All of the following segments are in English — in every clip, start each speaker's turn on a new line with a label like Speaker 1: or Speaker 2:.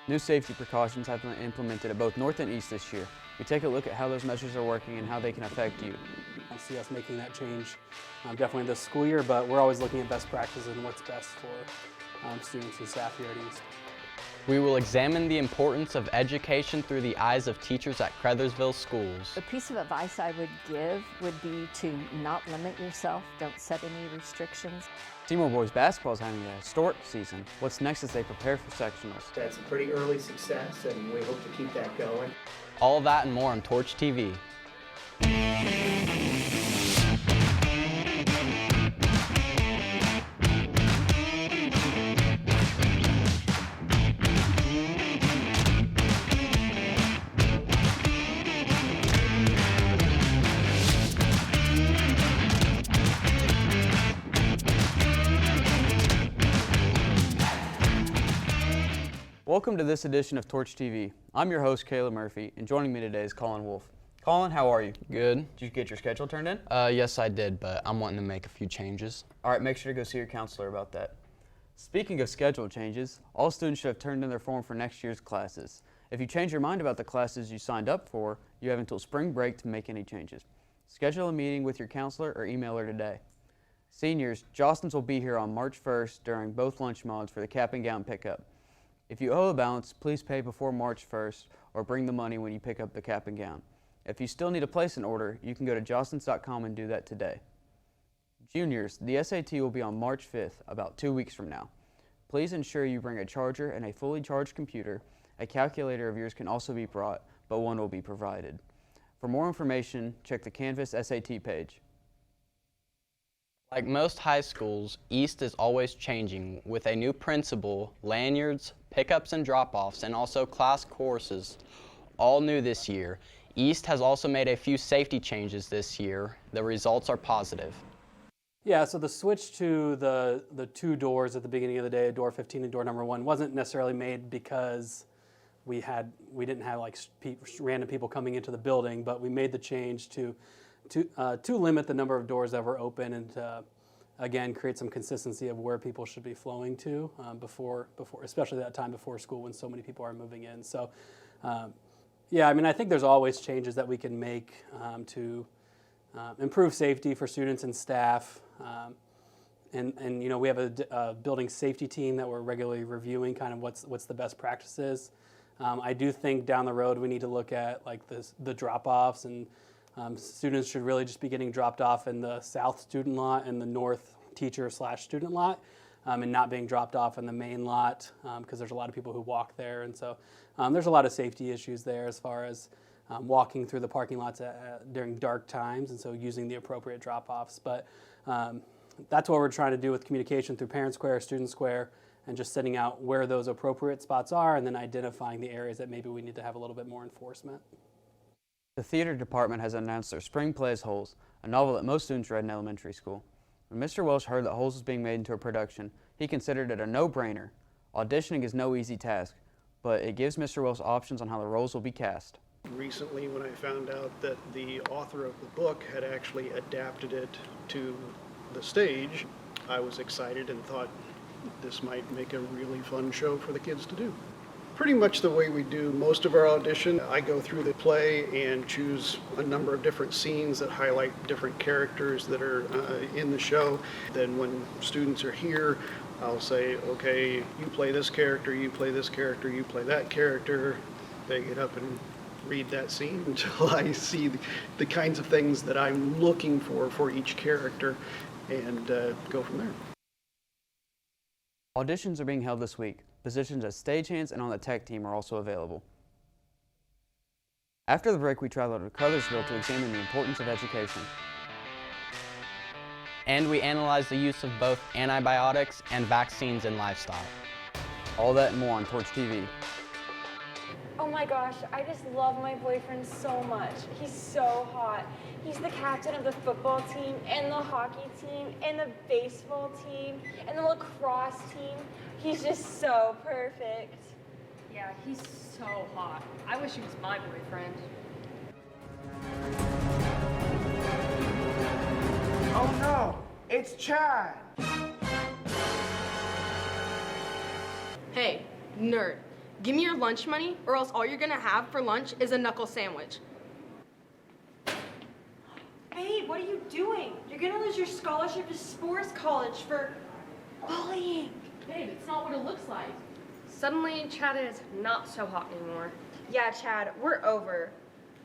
Speaker 1: New safety precautions have been implemented at both North and East this year. We take a look at how those measures are working and how they can affect you.
Speaker 2: I see us making that change definitely this school year, but we're always looking at best practices and what's best for students and staff here at East.
Speaker 3: We will examine the importance of education through the eyes of teachers at Crothersville schools.
Speaker 4: The piece of advice I would give would be to not limit yourself, don't set any restrictions.
Speaker 1: Seymour boys basketball is having a historic season. What's next as they prepare for sectionals?
Speaker 5: That's a pretty early success, and we hope to keep that going.
Speaker 3: All of that and more on Torch TV.
Speaker 1: Welcome to this edition of Torch TV. I'm your host, Kayla Murphy, and joining me today is Colin Wolfe. Colin, how are you?
Speaker 3: Good.
Speaker 1: Did you get your schedule turned in?
Speaker 3: Yes, I did, but I'm wanting to make a few changes.
Speaker 1: All right, make sure to go see your counselor about that. Speaking of schedule changes, all students should have turned in their form for next year's classes. If you change your mind about the classes you signed up for, you have until spring break to make any changes. Schedule a meeting with your counselor or email her today. Seniors, Jostens will be here on March 1st during both lunch mods for the cap and gown pickup. If you owe a balance, please pay before March 1st or bring the money when you pick up the cap and gown. If you still need to place an order, you can go to jostens.com and do that today. Juniors, the SAT will be on March 5th, about 2 weeks from now. Please ensure you bring a charger and a fully charged computer. A calculator of yours can also be brought, but one will be provided. For more information, check the Canvas SAT page.
Speaker 3: Like most high schools, East is always changing with a new principal, lanyards, pickups and drop-offs, and also class courses. All new this year. East has also made a few safety changes this year. The results are positive.
Speaker 2: Yeah, so the switch to the two doors at the beginning of the day, door 15 and door number 1, wasn't necessarily made because we didn't have like random people coming into the building, but we made the change to limit the number of doors that were open and to, again, create some consistency of where people should be flowing to before, especially that time before school when so many people are moving in. So, yeah, I mean, I think there's always changes that we can make to improve safety for students and staff. And you know, we have a building safety team that we're regularly reviewing kind of what's the best practices. I do think down the road we need to look at like the drop-offs, and students should really just be getting dropped off in the south student lot and the north teacher/student lot, and not being dropped off in the main lot because there's a lot of people who walk there. And so there's a lot of safety issues there as far as walking through the parking lots during dark times, and so using the appropriate drop-offs. But that's what we're trying to do with communication through Parent Square, Student Square, and just setting out where those appropriate spots are and then identifying the areas that maybe we need to have a little bit more enforcement.
Speaker 1: The theater department has announced their spring play is Holes, a novel that most students read in elementary school. When Mr. Welsh heard that Holes was being made into a production, he considered it a no-brainer. Auditioning is no easy task, but it gives Mr. Welsh options on how the roles will be cast.
Speaker 6: Recently, when I found out that the author of the book had actually adapted it to the stage, I was excited and thought this might make a really fun show for the kids to do. Pretty much the way we do most of our audition, I go through the play and choose a number of different scenes that highlight different characters that are in the show. Then when students are here, I'll say, okay, you play this character, you play this character, you play that character. They get up and read that scene until I see the kinds of things that I'm looking for each character, and go from there.
Speaker 1: Auditions are being held this week. Positions as stagehands and on the tech team are also available. After the break, we traveled to Crothersville to examine the importance of education.
Speaker 3: And we analyzed the use of both antibiotics and vaccines in livestock.
Speaker 1: All that and more on Torch TV.
Speaker 7: Oh my gosh, I just love my boyfriend so much. He's so hot. He's the captain of the football team and the hockey team and the baseball team and the lacrosse team. He's just so perfect.
Speaker 8: Yeah, he's so hot. I wish he was my boyfriend.
Speaker 9: Oh no, it's Chad.
Speaker 8: Hey, nerd.
Speaker 10: Give me your lunch money, or else all you're gonna have for lunch is a knuckle sandwich.
Speaker 7: Babe, what are you doing? You're gonna lose your scholarship to sports college for bullying.
Speaker 8: Babe, it's not what it looks like.
Speaker 10: Suddenly, Chad is not so hot anymore.
Speaker 7: Yeah, Chad, we're over.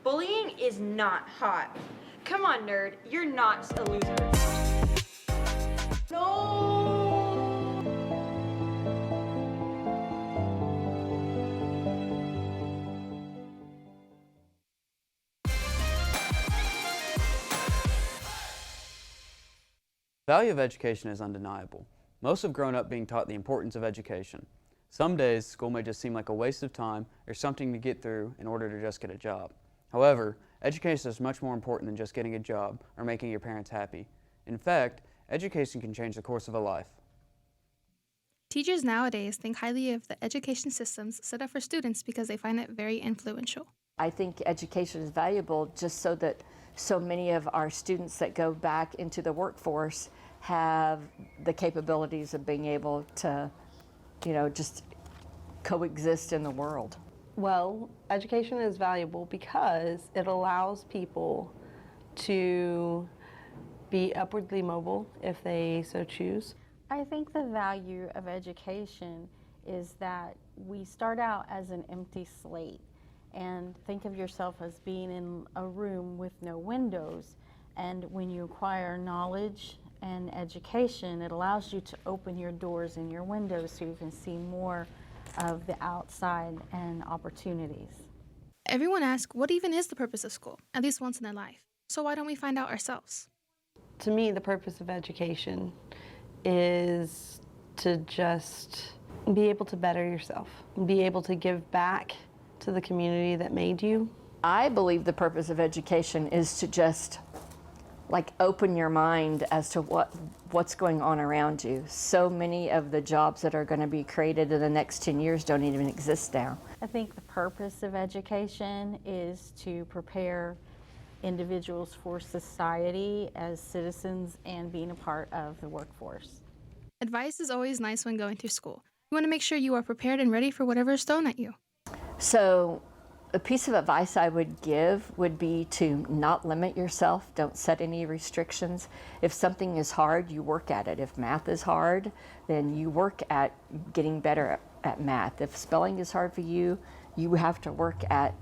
Speaker 7: Bullying is not hot. Come on, nerd, you're not a loser. No!
Speaker 1: The value of education is undeniable. Most have grown up being taught the importance of education. Some days, school may just seem like a waste of time or something to get through in order to just get a job. However, education is much more important than just getting a job or making your parents happy. In fact, education can change the course of a life.
Speaker 11: Teachers nowadays think highly of the education systems set up for students because they find it very influential.
Speaker 4: I think education is valuable just so that so many of our students that go back into the workforce have the capabilities of being able to, just coexist in the world.
Speaker 12: Well, education is valuable because it allows people to be upwardly mobile if they so choose.
Speaker 13: I think the value of education is that we start out as an empty slate, and think of yourself as being in a room with no windows, and when you acquire knowledge and education, it allows you to open your doors and your windows so you can see more of the outside and opportunities.
Speaker 11: Everyone asks, what even is the purpose of school, at least once in their life? So why don't we find out ourselves?
Speaker 12: To me, the purpose of education is to just be able to better yourself, be able to give back to the community that made you.
Speaker 4: I believe the purpose of education is to just open your mind as to what's going on around you. So many of the jobs that are going to be created in the next 10 years don't even exist now.
Speaker 13: I think the purpose of education is to prepare individuals for society as citizens and being a part of the workforce.
Speaker 11: Advice is always nice when going through school. You want to make sure you are prepared and ready for whatever is thrown at you.
Speaker 4: So a piece of advice I would give would be to not limit yourself. Don't set any restrictions. If something is hard, you work at it. If math is hard, then you work at getting better at math. If spelling is hard for you, you have to work at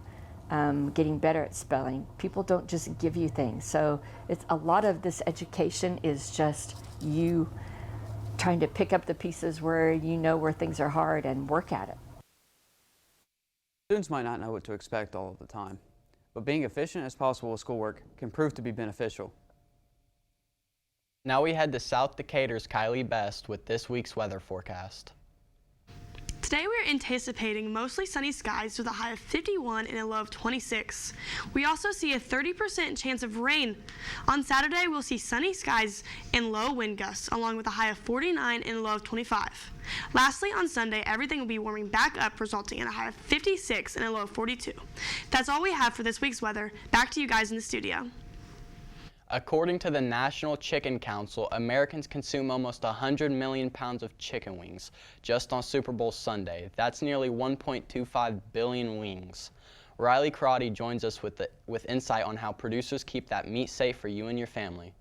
Speaker 4: getting better at spelling. People don't just give you things. So it's a lot of this education is just you trying to pick up the pieces where you know where things are hard and work at it.
Speaker 1: Students might not know what to expect all of the time, but being efficient as possible with schoolwork can prove to be beneficial.
Speaker 3: Now we head to South Decatur's Kylie Best with this week's weather forecast.
Speaker 14: Today we're anticipating mostly sunny skies with a high of 51 and a low of 26. We also see a 30% chance of rain. On Saturday we'll see sunny skies and low wind gusts along with a high of 49 and a low of 25. Lastly, on Sunday everything will be warming back up, resulting in a high of 56 and a low of 42. That's all we have for this week's weather. Back to you guys in the studio.
Speaker 3: According to the National Chicken Council, Americans consume almost 100 million pounds of chicken wings just on Super Bowl Sunday. That's nearly 1.25 billion wings. Riley Crotty joins us with insight on how producers keep that meat safe for you and your family.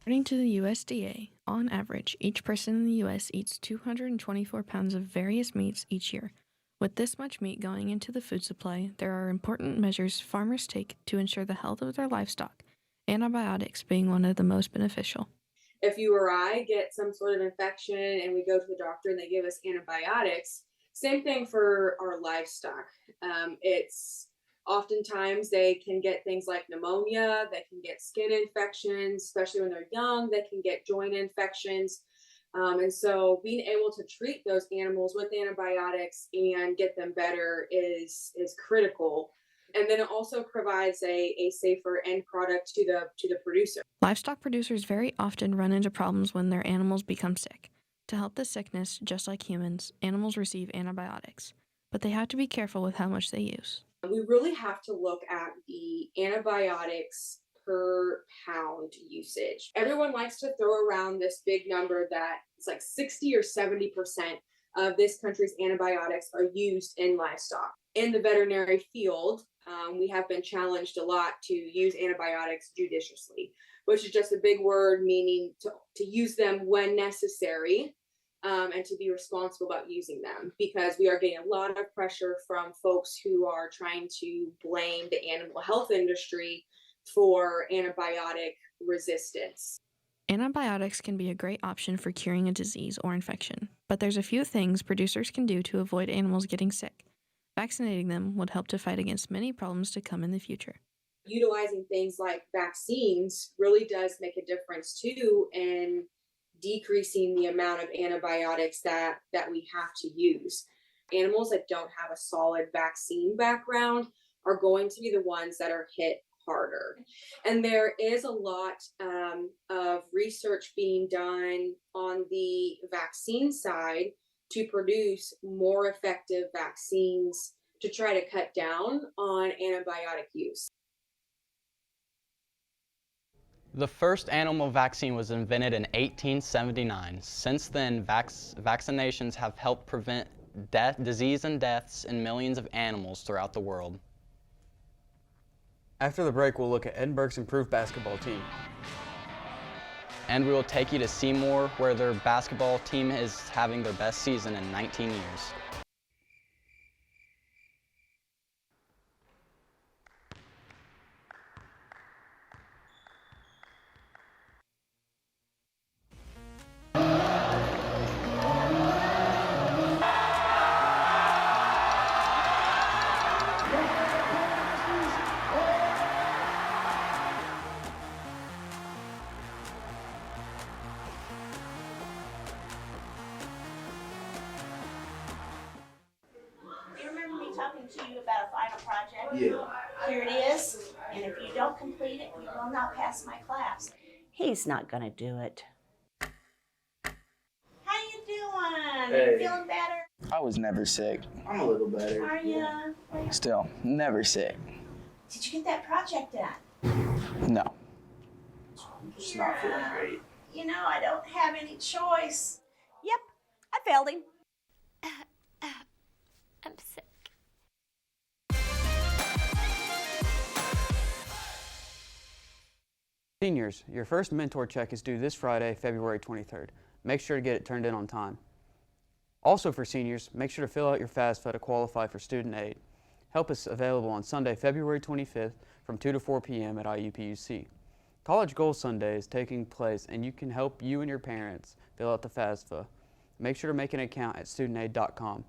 Speaker 15: According to the USDA, on average, each person in the U.S. eats 224 pounds of various meats each year. With this much meat going into the food supply, there are important measures farmers take to ensure the health of their livestock, antibiotics being one of the most beneficial.
Speaker 16: If you or I get some sort of infection and we go to the doctor and they give us antibiotics, same thing for our livestock. It's oftentimes they can get things like pneumonia, they can get skin infections, especially when they're young, they can get joint infections. And so being able to treat those animals with antibiotics and get them better is critical. And then it also provides a safer end product to the producer.
Speaker 15: Livestock producers very often run into problems when their animals become sick. To help the sickness, just like humans, animals receive antibiotics, but they have to be careful with how much they use.
Speaker 16: We really have to look at the antibiotics per pound usage. Everyone likes to throw around this big number that it's like 60 or 70% of this country's antibiotics are used in livestock. In the veterinary field, we have been challenged a lot to use antibiotics judiciously, which is just a big word meaning to use them when necessary, and to be responsible about using them, because we are getting a lot of pressure from folks who are trying to blame the animal health industry for antibiotic resistance.
Speaker 15: Antibiotics can be a great option for curing a disease or infection, but there's a few things producers can do to avoid animals getting sick. Vaccinating them would help to fight against many problems to come in the future.
Speaker 16: Utilizing things like vaccines really does make a difference too in decreasing the amount of antibiotics that we have to use. Animals that don't have a solid vaccine background are going to be the ones that are hit harder. And there is a lot of research being done on the vaccine side to produce more effective vaccines to try to cut down on antibiotic use.
Speaker 3: The first animal vaccine was invented in 1879. Since then, vaccinations have helped prevent disease and deaths in millions of animals throughout the world.
Speaker 1: After the break, we'll look at Edinburgh's improved basketball team.
Speaker 3: And we will take you to Seymour, where their basketball team is having their best season in 19 years.
Speaker 17: Talking to you about a final project.
Speaker 9: Yeah.
Speaker 17: Here it is, and if you don't complete it, you will not pass my class. He's not gonna do it. How you doing?
Speaker 9: Hey.
Speaker 17: You feeling better?
Speaker 9: I was never sick. I'm a little better.
Speaker 17: Are you?
Speaker 9: Still, never sick.
Speaker 17: Did you get that project done?
Speaker 9: No. Just not feeling great.
Speaker 17: You know, I don't have any choice. Yep, I failed him.
Speaker 18: I'm sick.
Speaker 1: Seniors, your first mentor check is due this Friday, February 23rd. Make sure to get it turned in on time. Also for seniors, make sure to fill out your FAFSA to qualify for student aid. Help is available on Sunday, February 25th from 2 to 4 p.m. at IUPUC. College Goals Sunday is taking place, and you can help you and your parents fill out the FAFSA. Make sure to make an account at studentaid.com.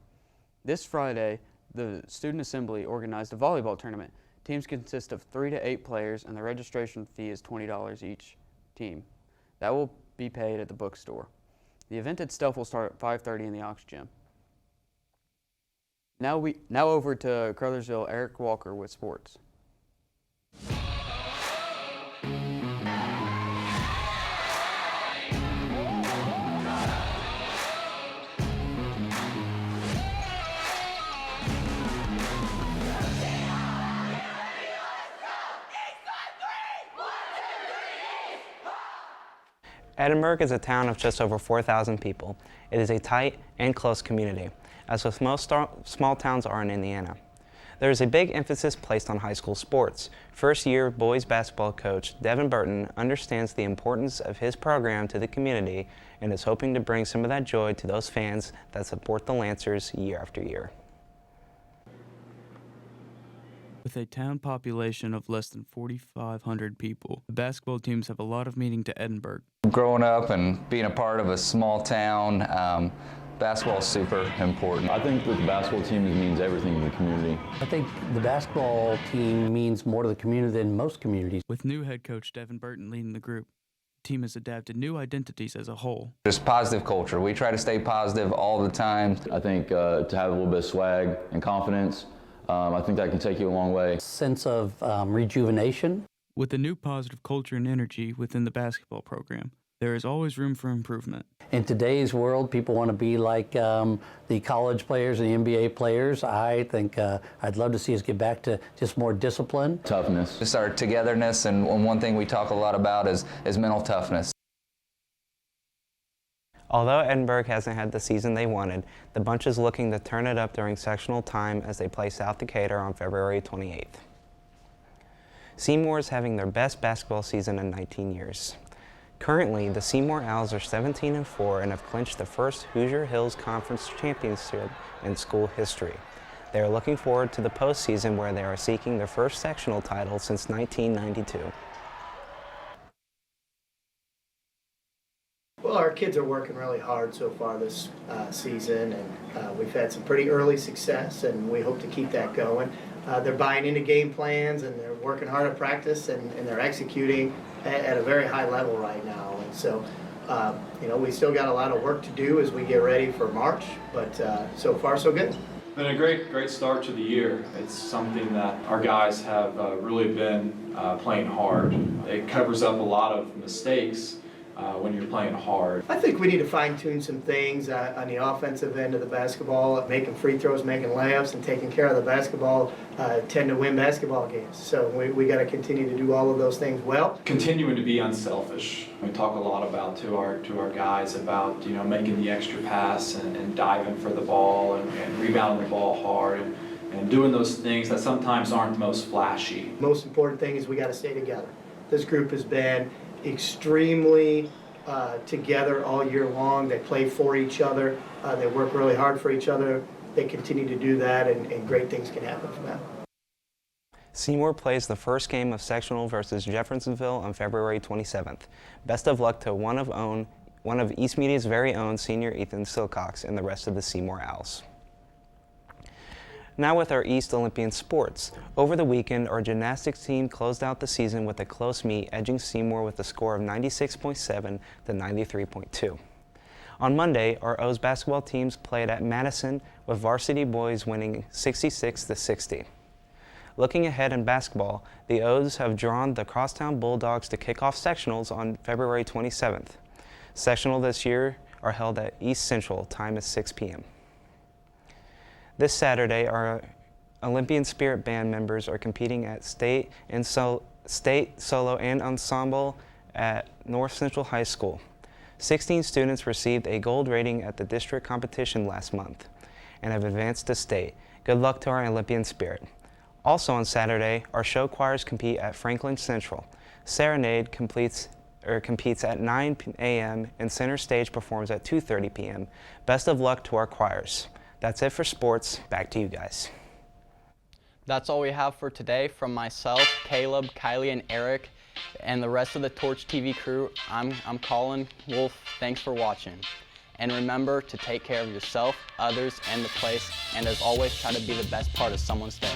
Speaker 1: This Friday, the Student Assembly organized a volleyball tournament. Teams consist of 3 to 8 players, and the registration fee is $20 each team. That will be paid at the bookstore. The event itself will start at 5:30 in the Ox Gym. Now over to Crothersville, Eric Walker with sports.
Speaker 19: Edinburgh is a town of just over 4,000 people. It is a tight and close community, as with most small towns are in Indiana. There is a big emphasis placed on high school sports. First-year boys basketball coach Devin Burton understands the importance of his program to the community and is hoping to bring some of that joy to those fans that support the Lancers year after year.
Speaker 20: With a town population of less than 4,500 people, the basketball teams have a lot of meaning to Edinburgh.
Speaker 21: Growing up and being a part of a small town, basketball is super important.
Speaker 22: I think that the basketball team means everything to the community.
Speaker 23: I think the basketball team means more to the community than most communities.
Speaker 20: With new head coach Devin Burton leading the group, the team has adapted new identities as a whole.
Speaker 21: Just positive culture. We try to stay positive all the time.
Speaker 22: I think to have a little bit of swag and confidence, I think that can take you a long way.
Speaker 23: Sense of rejuvenation.
Speaker 20: With the new positive culture and energy within the basketball program, there is always room for improvement.
Speaker 23: In today's world, people want to be like the college players and the NBA players. I think I'd love to see us get back to just more discipline.
Speaker 22: Toughness.
Speaker 21: Just our togetherness, and one thing we talk a lot about is mental toughness.
Speaker 19: Although Edinburgh hasn't had the season they wanted, the bunch is looking to turn it up during sectional time as they play South Decatur on February 28th. Seymour is having their best basketball season in 19 years. Currently, the Seymour Owls are 17-4 and have clinched the first Hoosier Hills Conference championship in school history. They are looking forward to the postseason where they are seeking their first sectional title since 1992.
Speaker 2: Well, our kids are working really hard so far this season, and we've had some pretty early success, and we hope to keep that going. They're buying into game plans, and they're working hard at practice, and they're executing at a very high level right now. And so, we still got a lot of work to do as we get ready for March, but so far so good.
Speaker 5: Been a great start to the year. It's something that our guys have really been playing hard. It covers up a lot of mistakes when you're playing hard.
Speaker 2: I think we need to fine-tune some things on the offensive end of the basketball. Making free throws, making layups, and taking care of the basketball tend to win basketball games. So we got to continue to do all of those things well.
Speaker 5: Continuing to be unselfish. We talk a lot about to our guys about making the extra pass and diving for the ball and rebounding the ball hard and doing those things that sometimes aren't the most flashy.
Speaker 2: Most important thing is we got to stay together. This group has been extremely together all year long. They play for each other. They work really hard for each other. They continue to do that, and great things can happen from that.
Speaker 19: Seymour plays the first game of sectional versus Jeffersonville on February 27th. Best of luck to one of East Media's very own senior Ethan Silcox and the rest of the Seymour Owls. Now with our East Olympian sports. Over the weekend, our gymnastics team closed out the season with a close meet, edging Seymour with a score of 96.7 to 93.2. On Monday, our O's basketball teams played at Madison, with varsity boys winning 66 to 60. Looking ahead in basketball, the O's have drawn the Crosstown Bulldogs to kick off sectionals on February 27th. Sectional this year are held at East Central, time is 6 p.m. This Saturday, our Olympian Spirit Band members are competing at state, solo, and ensemble at North Central High School. 16 students received a gold rating at the district competition last month and have advanced to state. Good luck to our Olympian Spirit. Also on Saturday, our show choirs compete at Franklin Central. Serenade competes at 9 a.m. and Center Stage performs at 2:30 p.m. Best of luck to our choirs. That's it for sports. Back to you guys.
Speaker 3: That's all we have for today. From myself, Caleb, Kylie, and Eric, and the rest of the Torch TV crew, I'm Colin, Wolfe. Thanks for watching. And remember to take care of yourself, others, and the place, and as always, try to be the best part of someone's day.